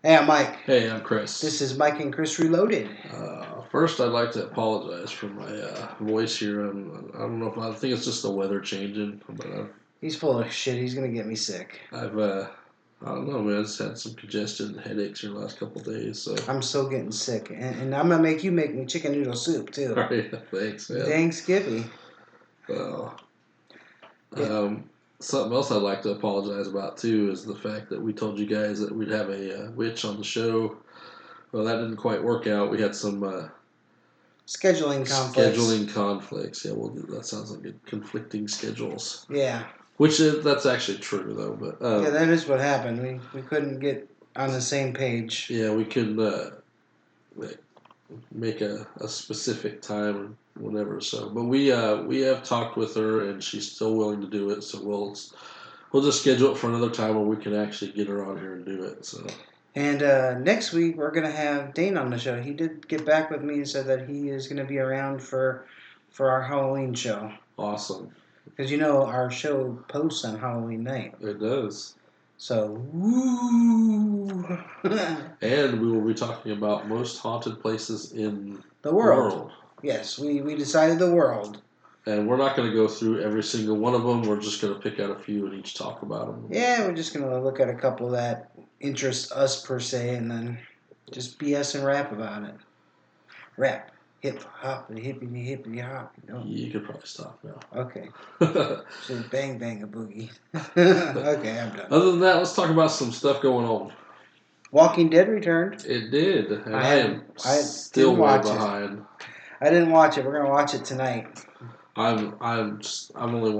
Hey, I'm Mike. Hey, I'm Chris. This is Mike and Chris Reloaded. First, I'd like to apologize for my voice here. I think it's just the weather changing, but He's full of shit. He's gonna get me sick. I don't know, man. I just had some congestion and headaches here the last couple of days. So, I'm so getting sick, and I'm gonna make you make me chicken noodle soup too. all right, thanks, man. Dang Skippy. Well, Yeah. something else I'd like to apologize about too is the fact that we told you guys that we'd have a witch on the show. Well, that didn't quite work out. We had some Scheduling conflicts. Yeah, well, that sounds like good. Conflicting schedules. Yeah. That's actually true though. But Yeah, that is what happened. We couldn't get on the same page. yeah, we could make a specific time or whatever. So, but we have talked with her and she's still willing to do it. So we'll just schedule it for another time where we can actually get her on here and do it. So. And next week we're gonna have Dane on the show. He did get back with me and said that he is gonna be around for our Halloween show. Awesome. Because you know our show posts on Halloween night. It does. So, woo! And we will be talking about most haunted places in the world. Yes, we decided the world. And we're not going to go through every single one of them. We're just going to pick out a few and each talk about them. Yeah, we're just going to look at a couple that interest us per se and then just BS and rap about it. Rap. Hip hop and hippity hippity hop. You know? You could probably stop now. Okay. So bang bang a boogie. Okay, I'm done. Other than that, let's talk about some stuff going on. Walking Dead returned. It did, and I am still way behind. I didn't watch it. We're gonna watch it tonight. I'm only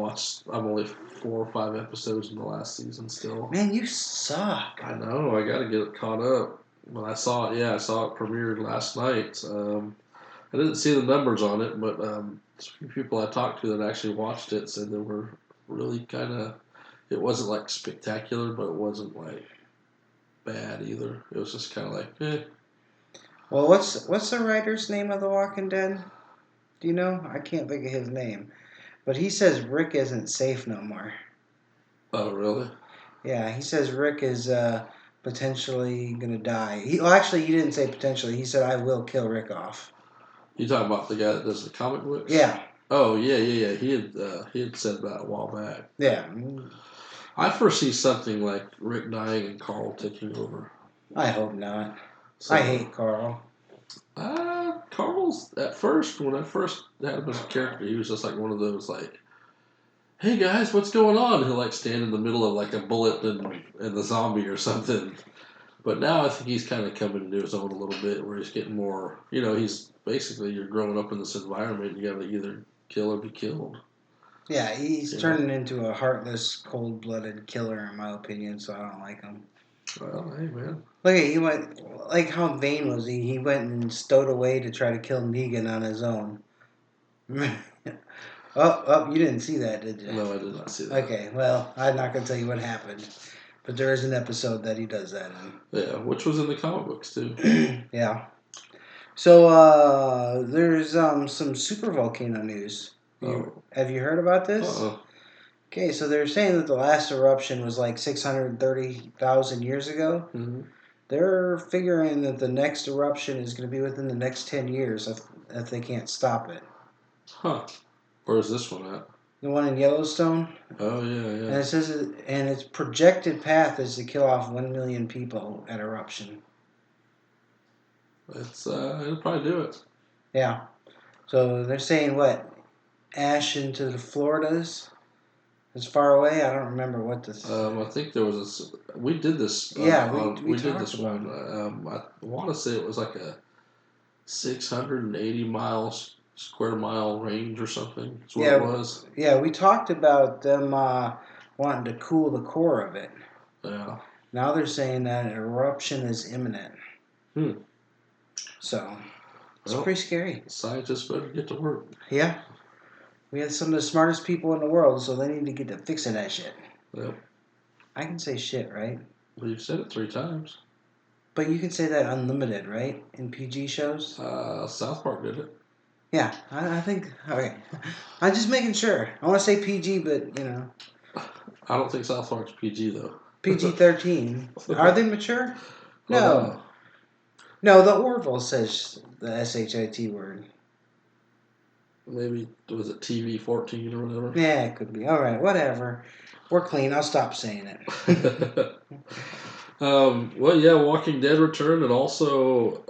4 or 5 episodes in the last season still. Man, you suck. I know. I got to get it caught up. When I saw it, I saw it premiered last night. I didn't see the numbers on it, but a few people I talked to that actually watched it said they were really kind of. It wasn't like spectacular, but it wasn't like bad either. It was just kind of like, eh. Well, what's the writer's name of The Walking Dead? Do you know? I can't think of his name, but he says Rick isn't safe no more. Oh, really? Yeah, he says Rick is potentially gonna die. He didn't say potentially. He said I will kill Rick off. You talking about the guy that does the comic books? Yeah. Oh yeah. He had said that a while back. Yeah. I foresee something like Rick dying and Carl taking over. I hope not. So, I hate Carl. Carl's at first, when I first had him as a character, he was just like one of those like, "Hey guys, what's going on?" He'll like stand in the middle of like a bullet and the zombie or something. But now I think he's kind of coming into his own a little bit, where he's getting more. He's basically you're growing up in this environment. You got to either kill or be killed. Yeah, he's turning into a heartless, cold-blooded killer, in my opinion. So I don't like him. Well, hey man. Look at he went like how vain was he? He went and stowed away to try to kill Negan on his own. Oh, you didn't see that, did you? No, I did not see that. Okay, well, I'm not going to tell you what happened. But there is an episode that he does that in. Yeah, which was in the comic books, too. Yeah. So, there's some super volcano news. Have you heard about this? Uh-uh. Okay, so they're saying that the last eruption was like 630,000 years ago. Mm-hmm. They're figuring that the next eruption is going to be within the next 10 years if they can't stop it. Huh. Where's this one at? The one in Yellowstone. Oh, yeah. And it says, and its projected path is to kill off 1 million people at eruption. It'll probably do it. Yeah. So they're saying what? Ash into the Floridas? As far away? I don't remember what this. I think there was we did this. Yeah, we did this one. I want to say it was like a 680 square mile range or something. That's what it was. Yeah, we talked about them wanting to cool the core of it. Yeah. Now they're saying that an eruption is imminent. So, it's pretty scary. Scientists better get to work. Yeah. We have some of the smartest people in the world, so they need to get to fixing that shit. Yep. I can say shit, right? Well, you've said it 3 times. But you can say that unlimited, right? In PG shows? South Park did it. Yeah, I think... Okay. I'm just making sure. I want to say PG, but, I don't think South Park's PG, though. PG-13. Are they mature? No. No, the Orville says the SHIT word. Maybe, was it TV 14 or whatever? Yeah, it could be. All right, whatever. We're clean. I'll stop saying it. Well, yeah, Walking Dead returned, and also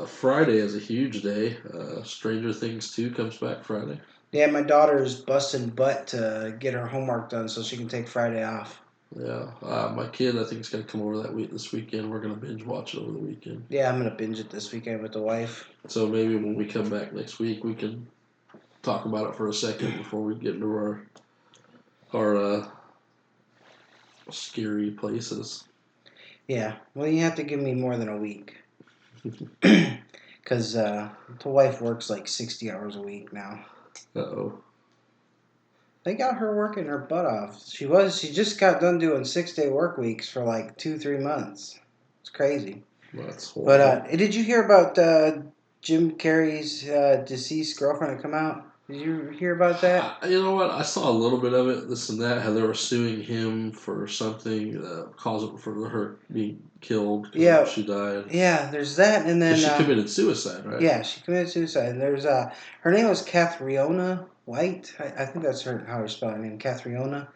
Friday is a huge day. Stranger Things 2 comes back Friday. Yeah, my daughter's busting butt to get her homework done so she can take Friday off. Yeah, my kid, I think, is going to come over this weekend. We're going to binge watch it over the weekend. Yeah, I'm going to binge it this weekend with the wife. So maybe when we come back next week, we can talk about it for a second before we get into our scary places. Yeah, well, you have to give me more than a week. Because the wife works like 60 hours a week now. Uh-oh. They got her working her butt off. She just got done doing 6-day work weeks for like 2-3 months. It's crazy. That's horrible. But did you hear about Jim Carrey's deceased girlfriend that come out? Did you hear about that? You know what? I saw a little bit of it, this and that, how they were suing him for something, for her being killed because she died. Yeah, there's that, and then she committed suicide, right? Yeah, she committed suicide. And there's her name was Catriona White. I think that's how you spell her name, Catriona.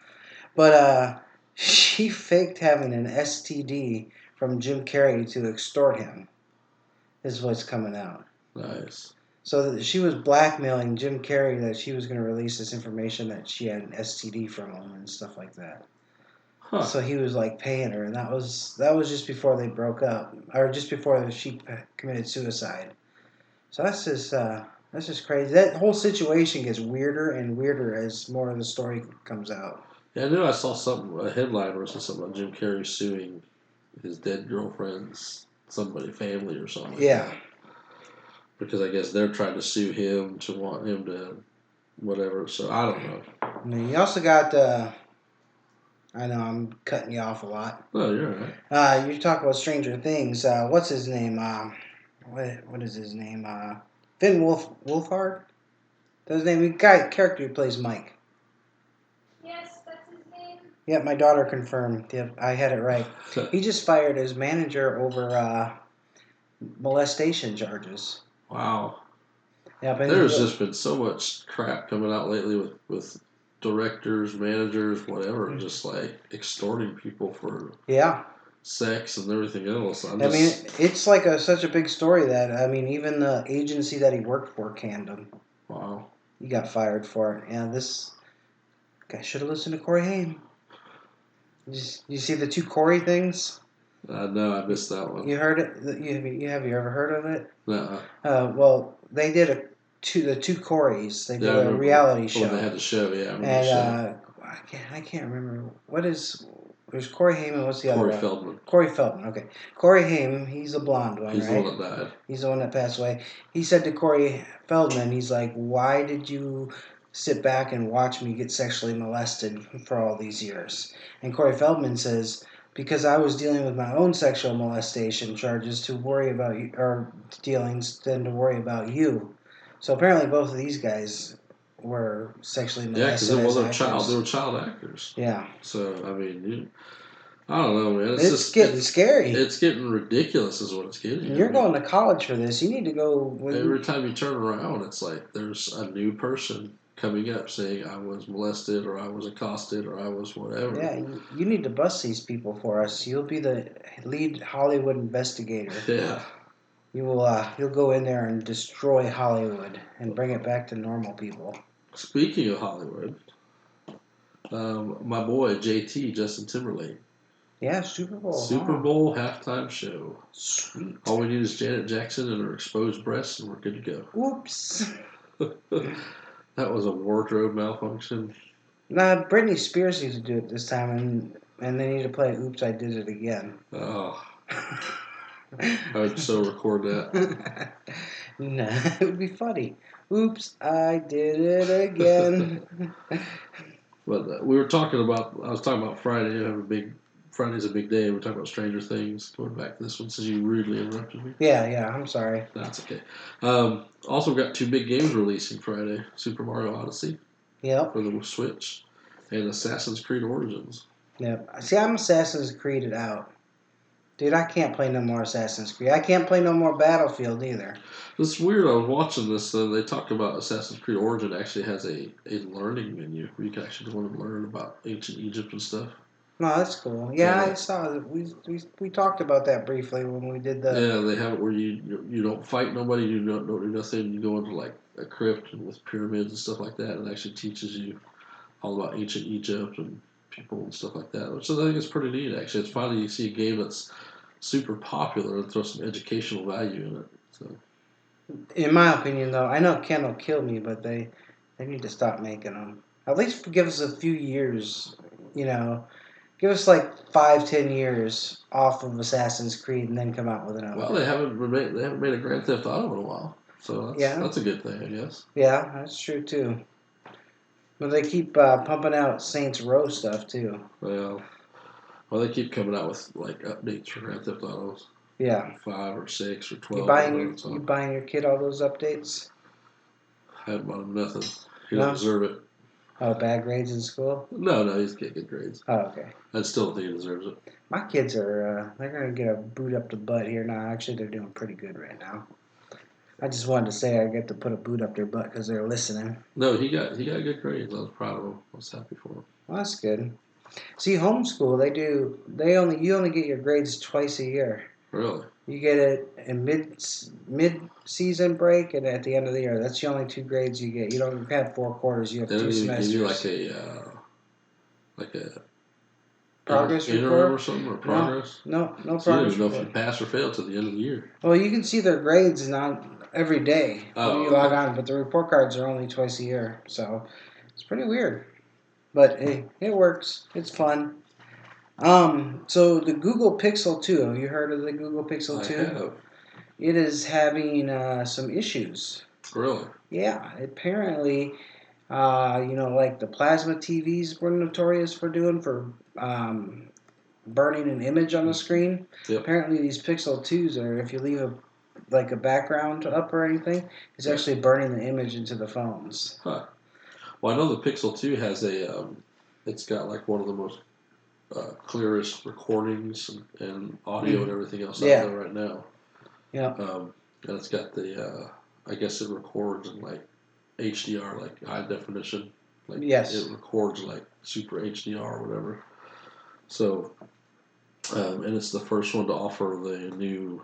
But she faked having an STD from Jim Carrey to extort him. Is what's coming out. Nice. So she was blackmailing Jim Carrey that she was going to release this information that she had an STD from him and stuff like that. Huh. So he was like paying her, and that was just before they broke up, or just before she committed suicide. So that's just crazy. That whole situation gets weirder and weirder as more of the story comes out. Yeah, I knew I saw a headline or something about Jim Carrey suing his dead girlfriend's family or something. Yeah. Like that. Because I guess they're trying to sue him to want him to whatever. So I don't know. And then you also got. I know I'm cutting you off a lot. No, you're all right. You talk about Stranger Things. What's his name? What is his name? Finn Wolfhard. That's his name. The character who plays Mike. Yes, that's his name. Yeah, my daughter confirmed. Yep, I had it right. He just fired his manager over molestation charges. Wow. Yep, There's just been so much crap coming out lately with directors, managers, whatever, just like extorting people for sex and everything else. It's like such a big story that even the agency that he worked for canned him. Wow. He got fired for it. Yeah, this guy should have listened to Corey Haim. You see the 2 Corey things? No, I missed that one. You heard it? Have you ever heard of it? No. Well, they did the 2 Coreys. They did a reality show. When they had the show, yeah. And I can't remember there's Corey Haim and what's the other one? Feldman. Corey Feldman. Okay, Corey Haim. He's the blonde one, He's right? the one that died. He's the one that passed away. He said to Corey Feldman, he's like, "Why did you sit back and watch me get sexually molested for all these years?" And Corey Feldman says, "Because I was dealing with my own sexual molestation charges to worry about you, or dealings than to worry about you." So apparently both of these guys were sexually molested. Yeah, because they were child actors. Yeah. So I don't know, man. It's getting scary. It's getting ridiculous, is what it's getting. You're going to college for this. You need to go. Every time you turn around, it's like there's a new person coming up saying I was molested or I was accosted or I was whatever. Yeah, you need to bust these people for us. You'll be the lead Hollywood investigator. Yeah. You will. You'll go in there and destroy Hollywood and bring it back to normal people. Speaking of Hollywood, my boy JT Justin Timberlake. Yeah, Super Bowl. Super Bowl halftime show. Sweet. All we need is Janet Jackson and her exposed breasts, and we're good to go. Whoops. That was a wardrobe malfunction. Nah, Britney Spears used to do it this time, and they need to play "Oops, I Did It Again." Oh. I would so record that. Nah, it would be funny. Oops, I did it again. But I was talking about Friday. Friday's a big day. We're talking about Stranger Things. Going back to this one, since you rudely interrupted me. Yeah, I'm sorry. That's okay. Also, got 2 big games releasing Friday: Super Mario Odyssey. Yep. For the Switch, and Assassin's Creed Origins. Yep. See, I'm Assassin's Creeded out. Dude, I can't play no more Assassin's Creed. I can't play no more Battlefield either. It's weird. I was watching this, and they talk about Assassin's Creed Origin actually has a learning menu where you can actually go and learn about ancient Egypt and stuff. No, that's cool. Yeah, Yeah. I saw that. We talked about that briefly when we did the. Yeah, they have it where you don't fight nobody, you don't do nothing. You go into like a crypt with pyramids and stuff like that, and it actually teaches you all about ancient Egypt and people and stuff like that. Which I think is pretty neat. Actually, it's finally you see a game that's super popular and throw some educational value in it. So. In my opinion, though, I know Ken will kill me, but they need to stop making them. At least give us a few years, you know. Give us like 5-10 years off of Assassin's Creed, and then come out with another. Well, they haven't made a Grand Theft Auto in a while, so that's a good thing, I guess. Yeah, that's true too. But they keep pumping out Saints Row stuff too. Well, they keep coming out with like updates for Grand Theft Autos. Yeah. 5 or 6 or 12. You buying your kid all those updates? I haven't bought him nothing. He No? don't deserve it. Oh, bad grades in school? No, he's getting good grades. Oh, okay. I still don't think he deserves it. My kids are, they're going to get a boot up the butt here now. Actually, they're doing pretty good right now. I just wanted to say I get to put a boot up their butt because they're listening. No, he got good grades. I was proud of him. I was happy for him. Well, that's good. See, homeschool, you only get your grades twice a year. Really? You get it in mid-season break and at the end of the year. That's the only 2 grades you get. You don't have 4 quarters. You have 2 semesters. Give you like a progress interim report or something or progress? No progress. So you don't even know if you pass or fail till the end of the year. Well, you can see their grades not every day when you log on, but the report cards are only twice a year. So it's pretty weird. But hey, it works. It's fun. So the Google Pixel 2, have you heard of the Google Pixel 2? I have. It is having some issues. Really? Yeah, apparently, like the plasma TVs were notorious for doing for burning an image on the screen. Yep. Apparently, these Pixel 2s are, if you leave a background up or anything, it's actually burning the image into the phones. Huh. Well, I know the Pixel 2 has it's got like one of the most clearest recordings and audio and everything else out there right now. Yeah. And it's got I guess it records in like HDR, like high definition. Like yes. It records like super HDR or whatever. So, and it's the first one to offer the new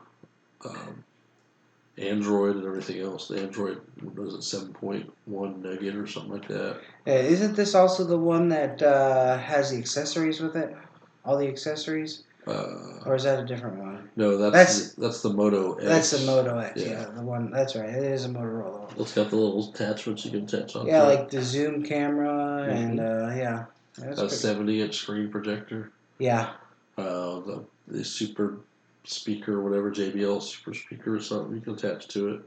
Android and everything else. The Android, was it 7.1 Nugget or something like that? Isn't this also the one that has the accessories with it? All the accessories? Or is that a different one? No, that's the Moto X. That's the Moto X, yeah. The one, that's right. It is a Motorola one. It's got the little attachments you can attach on. Yeah, like the zoom camera and yeah. That's a 70-inch screen projector. Yeah. The super speaker, whatever, JBL super speaker or something you can attach to it.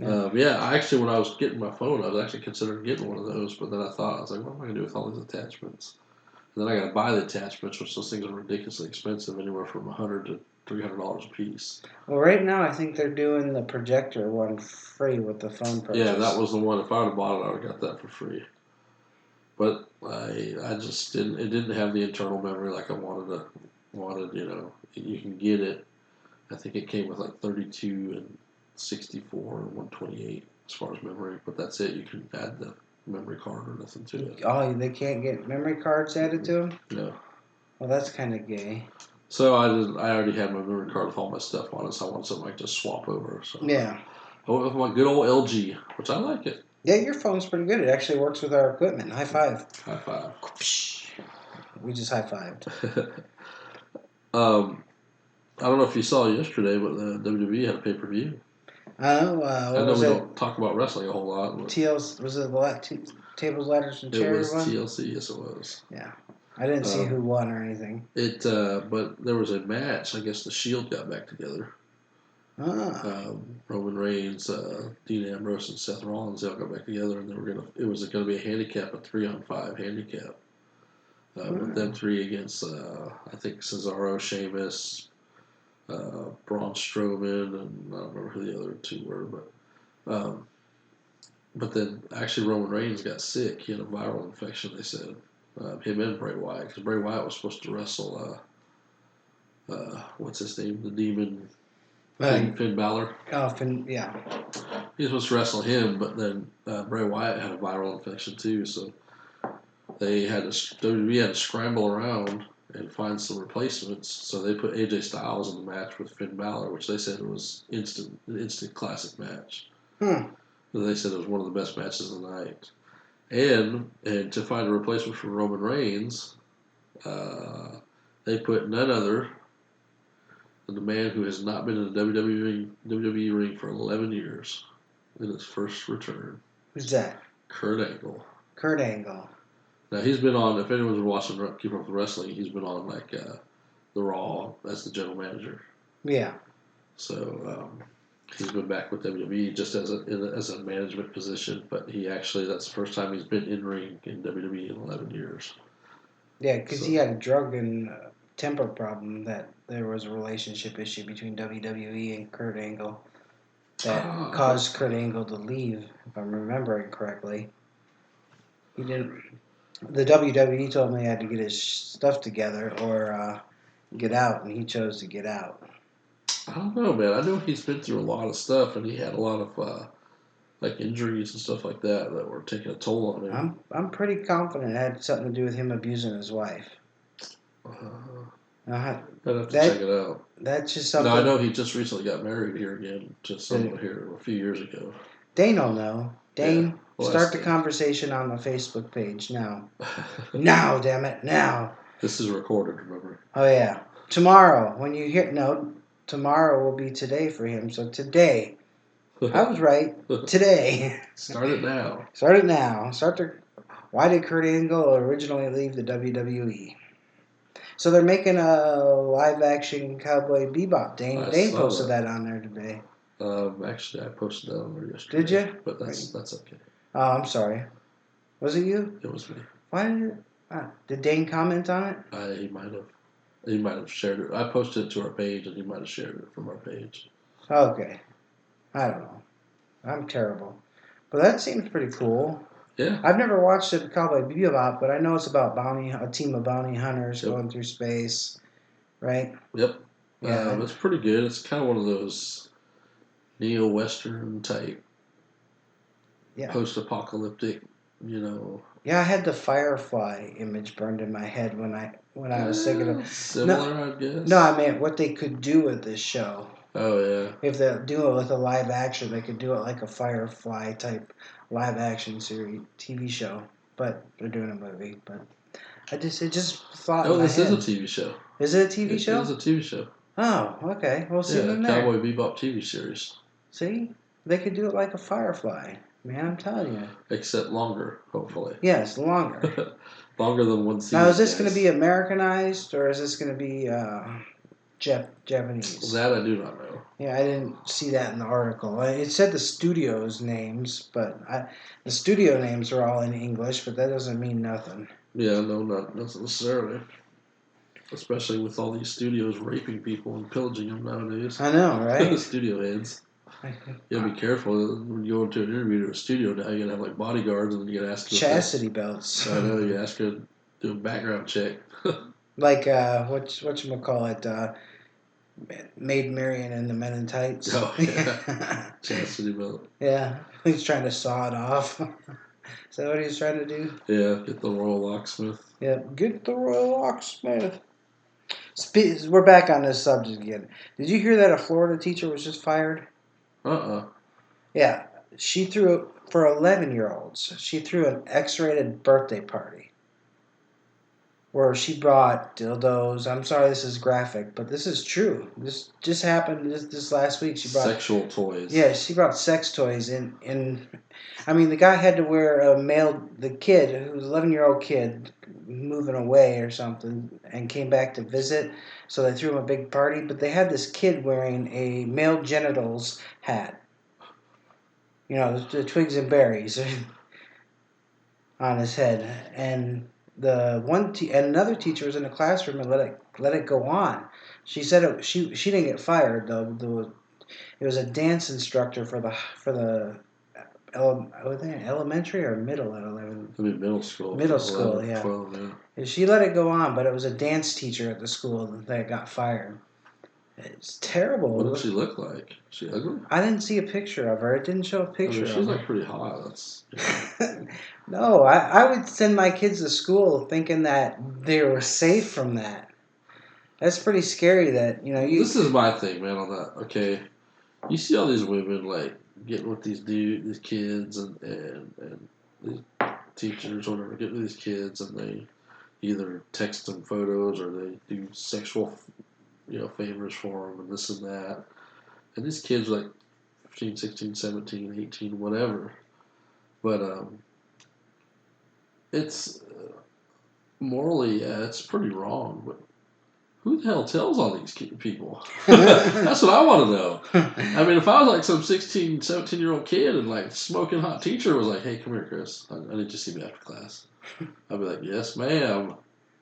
Actually, when I was getting my phone, I was actually considering getting one of those, but then I thought, I was like, what am I going to do with all these attachments? And then I got to buy the attachments, which those things are ridiculously expensive, anywhere from $100 to $300 a piece. Well, right now I think they're doing the projector one free with the phone purchase. Yeah, that was the one. If I would have bought it, I would have got that for free. But I just didn't. It didn't have the internal memory like I wanted. You can get it. I think it came with like 32 and 64 and 128 as far as memory, but that's it. You can add the memory card or nothing to it. Oh, they can't get memory cards added to them? No. Well, that's kind of gay. So I already had my memory card with all my stuff on it, so I wanted something I could just swap over. So yeah. I went with my good old LG, which I like it. Yeah, your phone's pretty good. It actually works with our equipment. High five. High five. We just high fived. I don't know if you saw yesterday, but the WWE had a pay-per-view. I know. I know we don't talk about wrestling a whole lot. But TLC, was it Tables, Ladders, and Chairs one? It was TLC, yes it was. Yeah. I didn't see who won or anything. But there was a match. I guess the Shield got back together. Roman Reigns, Dean Ambrose, and Seth Rollins all got back together, and it was going to be a handicap, a 3-on-5 handicap. With them 3 against, I think, Cesaro, Sheamus, Braun Strowman, and I don't remember who the other 2 were, but then actually Roman Reigns got sick. He had a viral infection, they said. Him and Bray Wyatt, because Bray Wyatt was supposed to wrestle what's his name? The Demon, Uh, Finn Balor. yeah. He was supposed to wrestle him, but then Bray Wyatt had a viral infection too, so WWE had to scramble around and find some replacements. So they put AJ Styles in the match with Finn Balor, which they said was an instant classic match. Hmm. They said it was one of the best matches of the night. And to find a replacement for Roman Reigns, they put none other than the man who has not been in the WWE ring for 11 years in his first return. Who's that? Kurt Angle. Kurt Angle. Now he's been on. If anyone's watching Keep Up with Wrestling, he's been on like the Raw as the general manager. Yeah. So he's been back with WWE just as a management position, but that's the first time he's been in ring in WWE in 11 years. Yeah, because he had a drug and temper problem that there was a relationship issue between WWE and Kurt Angle that caused Kurt Angle to leave, if I'm remembering correctly. He didn't. The WWE told him he had to get his stuff together or get out, and he chose to get out. I don't know, man. I know he's been through a lot of stuff, and he had a lot of like injuries and stuff like that were taking a toll on him. I'm pretty confident it had something to do with him abusing his wife. I'd have to check it out. That's just something. No, I know he just recently got married here again to someone here a few years ago. Dane will know. Dane, start the conversation on the Facebook page now. Now, damn it, now. This is recorded, remember? Oh, yeah. Tomorrow, when you hear... No, tomorrow will be today for him. So today. I was right. Today. Start it now. Start it now. Why did Kurt Angle originally leave the WWE? So they're making a live-action Cowboy Bebop. Dane posted that on there today. Actually, I posted that on there yesterday. Did you? But that's okay. Oh, I'm sorry. Was it you? It was me. Why did Dane comment on it? He might have. He might have shared it. I posted it to our page, and he might have shared it from our page. Okay. I don't know. I'm terrible. But that seems pretty cool. Yeah. I've never watched a Cowboy Bebop, but I know it's about a team of bounty hunters going through space, right? Yep. Yeah. It's pretty good. It's kind of one of those neo-Western type, post-apocalyptic, Yeah, I had the Firefly image burned in my head when I was thinking of similar, I guess. No, I meant what they could do with this show. Oh yeah. If they do it with a live action, they could do it like a Firefly type live action series TV show. But they're doing a movie. But it just thought. Oh, this is a TV show. Is it a TV show? It is a TV show. Oh, okay. We'll see them there. Cowboy Bebop TV series. See, they could do it like a Firefly. Man, I'm telling you. Except longer, hopefully. Yes, longer. Longer than one season. Now, is this going to be Americanized or is this going to be Japanese? That I do not know. Yeah, I didn't see that in the article. It said the studio's names, but the studio names are all in English, but that doesn't mean nothing. Yeah, no, not necessarily. Especially with all these studios raping people and pillaging them nowadays. I know, right? The studio heads. You gotta be careful when you go into an interview to a studio now. You gotta have like bodyguards, and you gotta ask chastity belts. I know. You ask her to do a background check. Like whatchamacallit, Maid Marian and the Men in Tights. Oh yeah, chastity belt. Yeah, he's trying to saw it off. Is that what he's trying to do? Yeah, get the Royal Locksmith. Yeah, get the Royal Locksmith. We're back on this subject again. Did you hear that a Florida teacher was just fired? Yeah, she threw, for 11-year-olds, she threw an X-rated birthday party where she brought dildos. I'm sorry this is graphic, but this is true. This just happened this last week. She brought sexual toys. Yeah, she brought sex toys in. I mean, the guy had to wear the kid, who was an 11-year-old kid, moving away or something, and came back to visit. So they threw him a big party, but they had this kid wearing a male genitals hat. You know, the twigs and berries on his head, and another teacher was in the classroom and let it go on. She said she didn't get fired though. It was a dance instructor for the elementary or middle at 11. I mean, middle school. Middle 11, school, yeah. 12, yeah. And she let it go on, but it was a dance teacher at the school that got fired. It's terrible. What did she look like? Is she ugly? I didn't see a picture of her. It didn't show a picture she's of her. like pretty hot. That's No, I would send my kids to school thinking that they were safe from that. That's pretty scary that, This is my thing, man, on that. Okay. You see all these women, like, getting with these kids and these teachers or whatever, getting with these kids, and they either text them photos or they do sexual, favors for them and this and that. And these kids are like 15, 16, 17, 18, whatever. But it's morally, yeah, it's pretty wrong. But who the hell tells all these people? That's what I want to know. I mean, if I was like some 16, 17-year-old kid and like smoking hot teacher was like, hey, come here, Chris. I need you to see me after class. I'd be like, yes, ma'am.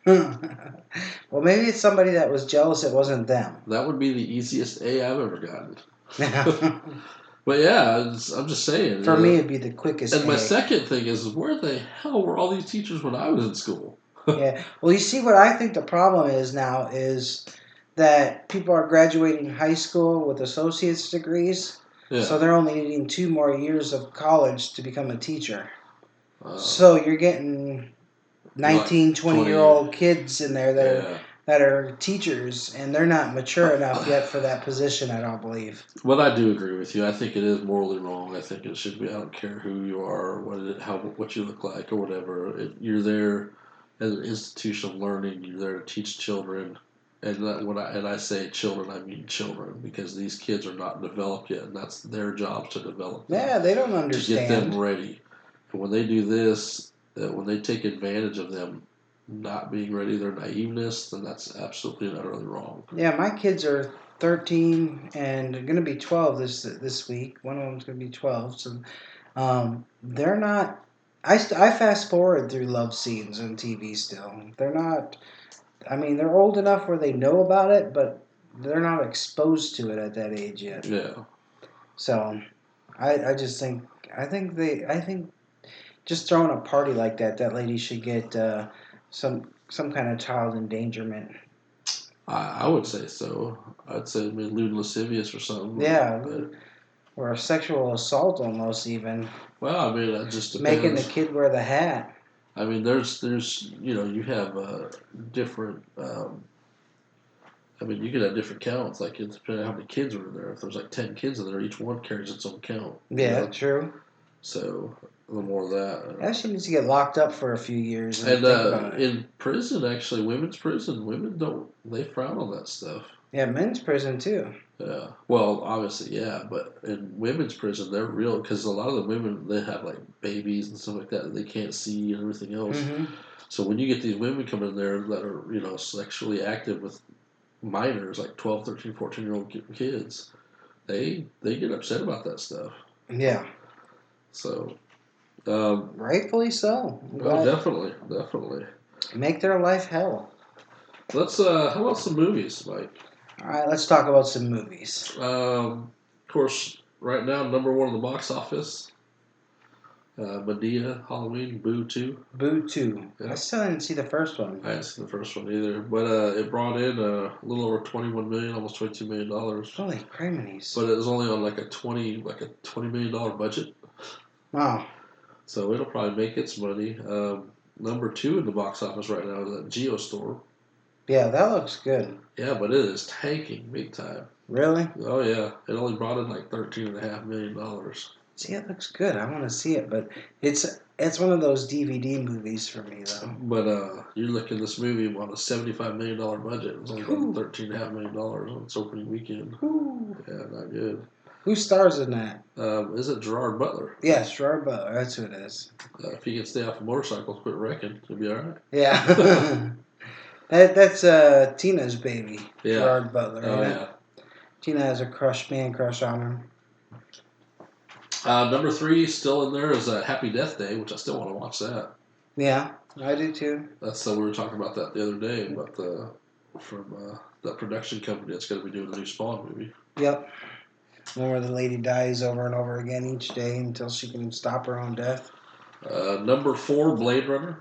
Well, maybe it's somebody that was jealous it wasn't them. That would be the easiest A I've ever gotten. But yeah, I'm just saying. For me, it'd be the quickest. And my second thing is, where the hell were all these teachers when I was in school? Yeah. Well, you see, what I think the problem is now is that people are graduating high school with associate's degrees, so they're only needing 2 more years of college to become a teacher. So you're getting 19, 20-year-old kids in there that are teachers, and they're not mature enough yet for that position, I don't believe. Well, I do agree with you. I think it is morally wrong. I think it should be. I don't care who you are, what you look like, or whatever. You're there as an institution of learning. You're there to teach children, and when I say children, I mean children, because these kids are not developed yet, and that's their job to develop them. Yeah, they don't understand. To get them ready. And when they do this, when they take advantage of them not being ready, their naiveness, then that's absolutely and utterly wrong. Yeah, my kids are 13 and going to be 12 this week. One of them's going to be 12. So they're not. I fast forward through love scenes on TV still. They're not. I mean, they're old enough where they know about it, but they're not exposed to it at that age yet. Yeah. So I just think. I think just throwing a party like that lady should get some kind of child endangerment. I would say so. I'd say lewd lascivious or something. Yeah, or a sexual assault almost even. Well, I mean, that just depends. Making the kid wear the hat. I mean, there's you have different. I mean, you could have different counts. Like, it's depending on how many kids are in there. If there's like 10 kids in there, each one carries its own count. Yeah, true. So a little more of that. She needs to get locked up for a few years. And in prison, actually, women's prison, women they frown on that stuff. Yeah, men's prison too. Yeah. Well, obviously, yeah, but in women's prison, they're real, because a lot of the women, they have like babies and stuff like that they can't see and everything else. Mm-hmm. So when you get these women coming in there that are sexually active with minors, like 12, 13, 14-year-old kids, they get upset about that stuff. Yeah. So. Rightfully so. Well, definitely. Make their life hell. Let's. How about some movies, Mike? All right, let's talk about some movies. Of course, right now, number one in the box office. Medea, Halloween, Boo 2. Boo 2. Yeah. I still didn't see the first one. I didn't see the first one either, but it brought in a little over $21 million, almost $22 million. Holy criminies! But it was only on like a $20 million budget. Wow. So it'll probably make its money. Number 2 in the box office right now is that Geostorm. Yeah, that looks good. Yeah, but it is tanking big time. Really? Oh yeah, it only brought in like $13.5 million. See, it looks good. I want to see it, but it's one of those DVD movies for me though. But you're looking at this movie on a $75 million budget. It was only about $13.5 million on its opening weekend. Ooh. Yeah, not good. Who stars in that? Is it Gerard Butler? Yes, Gerard Butler. That's who it is. If he can stay off a motorcycle, quit wrecking, he'll be all right. Yeah. That's Tina's baby. Yeah. Gerard Butler. Oh yeah. Tina has a crush on him. Number 3 still in there is Happy Death Day, which I still want to watch that. Yeah, I do too. That's we were talking about that the other day about from that production company that's going to be doing the new Spawn movie. Yep. One where the lady dies over and over again each day until she can stop her own death. Number 4, Blade Runner,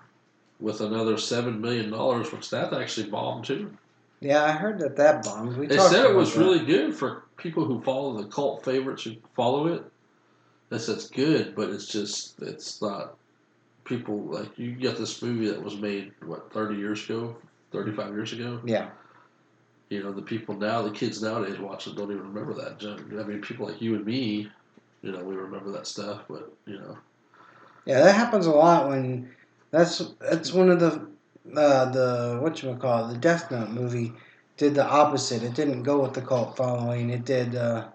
with another $7 million, which that actually bombed too. Yeah, I heard that bombed. They said it was really good for people who follow the cult favorites who follow it. They said it's good, but it's not. People like you get this movie that was made 30 years ago, 35 years ago. Yeah. The people now, the kids nowadays watch it don't even remember that. I mean, people like you and me, we remember that stuff, but Yeah, that happens a lot when that's one of the whatchamacallit, the Death Note movie did the opposite. It didn't go with the cult following. It did a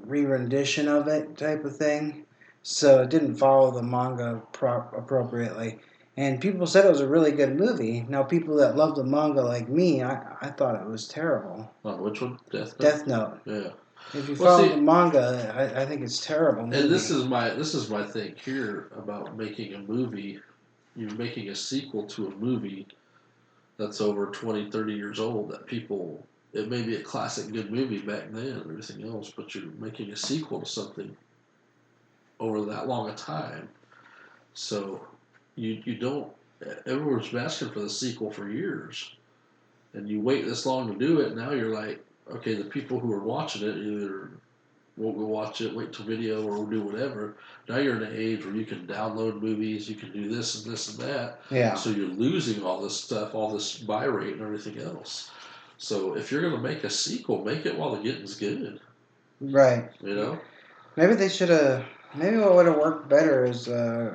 re-rendition of it type of thing. So it didn't follow the manga appropriately. And people said it was a really good movie. Now people that love the manga like me, I thought it was terrible. which one? Death Note. Death Note. Yeah. If you follow the manga, I think it's terrible movie. And this is my thing here about making a movie. You're making a sequel to a movie that's over 20, 30 years old that people, it may be a classic good movie back then and everything else, but you're making a sequel to something over that long a time. So you don't, everyone's been asking for the sequel for years. And you wait this long to do it, now you're like, okay, the people who are watching it either won't go watch it, wait till video, or do whatever. Now you're in an age where you can download movies, you can do this and this and that. Yeah. So you're losing all this stuff, all this buy rate and everything else. So if you're going to make a sequel, make it while the getting's good. Right. Maybe they should have. Maybe what would have worked better is redo.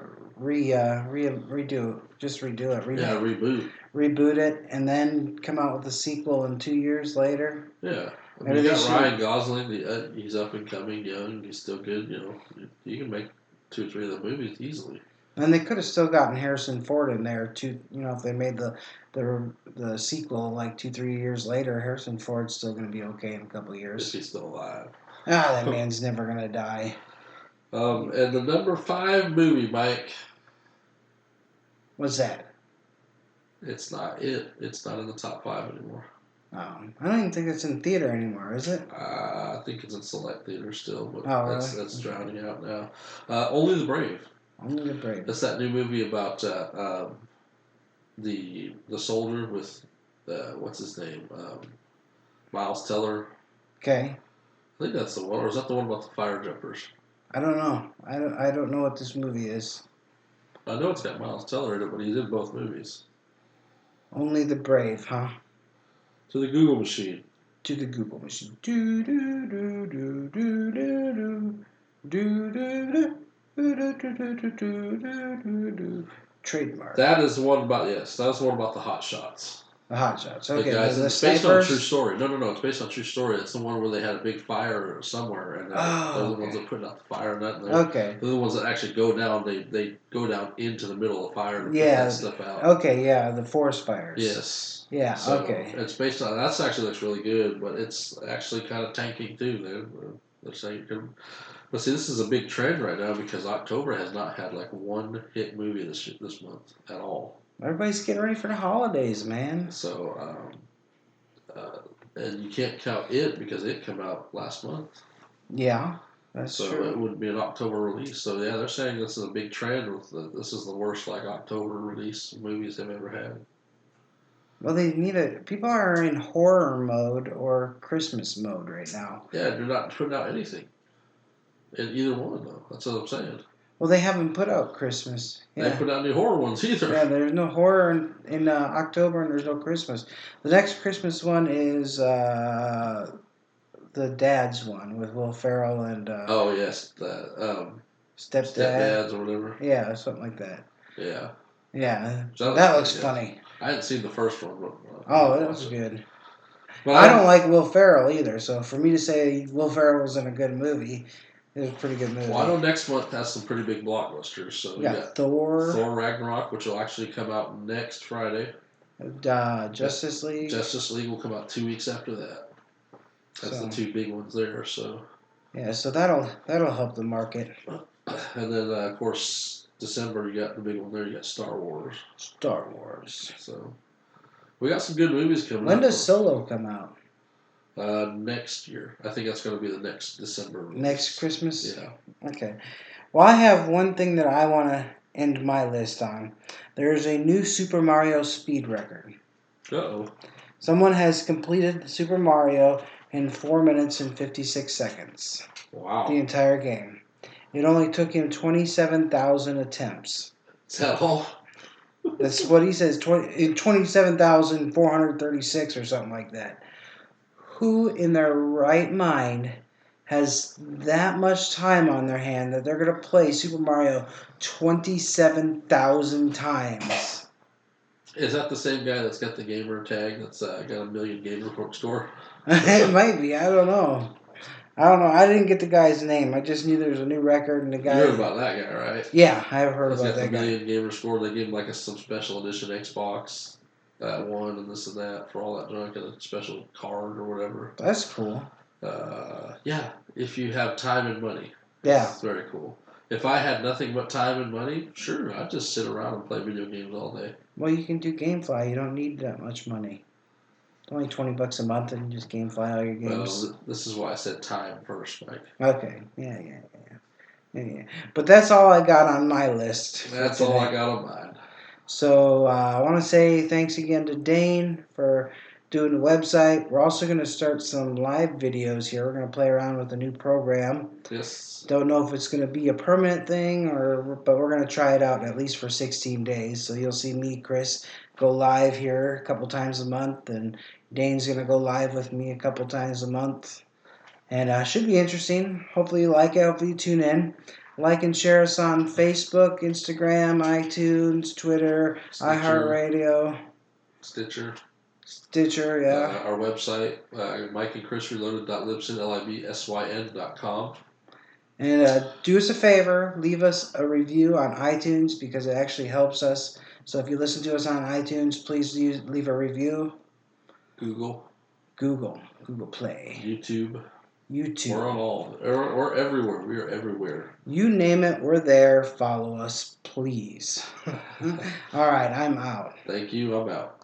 Just redo it. Yeah, reboot. Reboot it, and then come out with a sequel in 2 years later. Yeah. I mean, you got Ryan Gosling. He's up and coming, young. He's still good. You can make 2 or 3 of the movies easily. And they could have still gotten Harrison Ford in there too. If they made the sequel like 2-3 years later, Harrison Ford's still going to be okay in a couple of years. If he's still alive. That man's never going to die. And the number 5 movie, Mike. What's that? It's not it. It's not in the top 5 anymore. I don't even think it's in theater anymore, is it? I think it's in select theaters still, but really? that's drowning out now. Only the Brave. Only the Brave. That's that new movie about the soldier with what's his name, Miles Teller. Okay. I think that's the one, or is that the one about the fire jumpers? I don't know. I don't know what this movie is. I know it's got Miles Teller in it, but he's in both movies. Only the Brave, huh? To the Google machine. To the Google machine. Do do do do do do do do do do. Trademark. That is the one about That's the one about the hot shots. The hot shots. Okay. It's based on a true story. No. It's based on a true story. It's the one where they had a big fire somewhere, and they're the ones that put out the fire. And they're the ones that actually go down. They go down into the middle of the fire and put that stuff out. Okay. Yeah. The forest fires. Yes. Yeah. So okay. It's based on that's actually looks really good, but it's actually kind of tanking too. They're saying. But see, this is a big trend right now because October has not had like one hit movie this month at all. Everybody's getting ready for the holidays, man. So, and you can't count it because it came out last month. Yeah, that's true. So it wouldn't be an October release. So yeah, they're saying this is a big trend. This is the worst October release movies they've ever had. Well, they need it. People are in horror mode or Christmas mode right now. Yeah, they're not putting out anything. In either one, though. That's what I'm saying. Well, they haven't put out Christmas. Yeah. They haven't put out any horror ones either. Yeah, there's no horror in October, and there's no Christmas. The next Christmas one is the Dad's one with Will Ferrell and... oh, yes. The Stepdads or whatever. Yeah, something like that. Yeah. Yeah, that looks funny. I hadn't seen the first one. But, it was good. But I don't like Will Ferrell either, so for me to say Will Ferrell was in a good movie... It was a pretty good movie. Well, I know next month has some pretty big blockbusters. So we got Thor Ragnarok, which will actually come out next Friday. Justice League. Justice League will come out 2 weeks after that. That's the 2 big ones there. So yeah, so that'll help the market. And then of course December you got the big one there. You got Star Wars. Star Wars. So we got some good movies coming. When does Solo come out? Next year. I think that's going to be the next December release. Next Christmas? Yeah. Okay. Well, I have one thing that I want to end my list on. There's a new Super Mario speed record. Uh-oh. Someone has completed Super Mario in 4 minutes and 56 seconds. Wow. The entire game. It only took him 27,000 attempts. Is that all? That's what he says, 27,436 or something like that. Who in their right mind has that much time on their hand that they're going to play Super Mario 27,000 times? Is that the same guy that's got the gamer tag that's got a million gamer score? It might be. I don't know. I didn't get the guy's name. I just knew there was a new record and the guy. You heard about that guy, right? Yeah, I've heard He's about got that the guy. million gamer score. They gave him like some special edition Xbox that one and this and that for all that junk and a special card or whatever. That's cool. Yeah, if you have time and money. Yeah. It's very cool. If I had nothing but time and money, sure, I'd just sit around and play video games all day. Well, you can do GameFly. You don't need that much money. It's only $20 a month and you just GameFly all your games. Well, this is why I said time first, Mike. Okay. Yeah. But that's all I got on my list. That's all I got on mine. So I want to say thanks again to Dane for doing the website. We're also going to start some live videos here. We're going to play around with a new program. Yes. Don't know if it's going to be a permanent thing, but we're going to try it out at least for 16 days. So you'll see me, Chris, go live here a couple times a month, and Dane's going to go live with me a couple times a month. And should be interesting. Hopefully you like it. Hopefully you tune in. Like and share us on Facebook, Instagram, iTunes, Twitter, iHeartRadio, Stitcher, yeah. Our website, mikeandchrisreloaded.libsyn.com. And do us a favor, leave us a review on iTunes because it actually helps us. So if you listen to us on iTunes, please leave a review. Google Play. YouTube. We're on all. We're everywhere. We are everywhere. You name it, we're there. Follow us, please. All right, I'm out. Thank you. I'm out.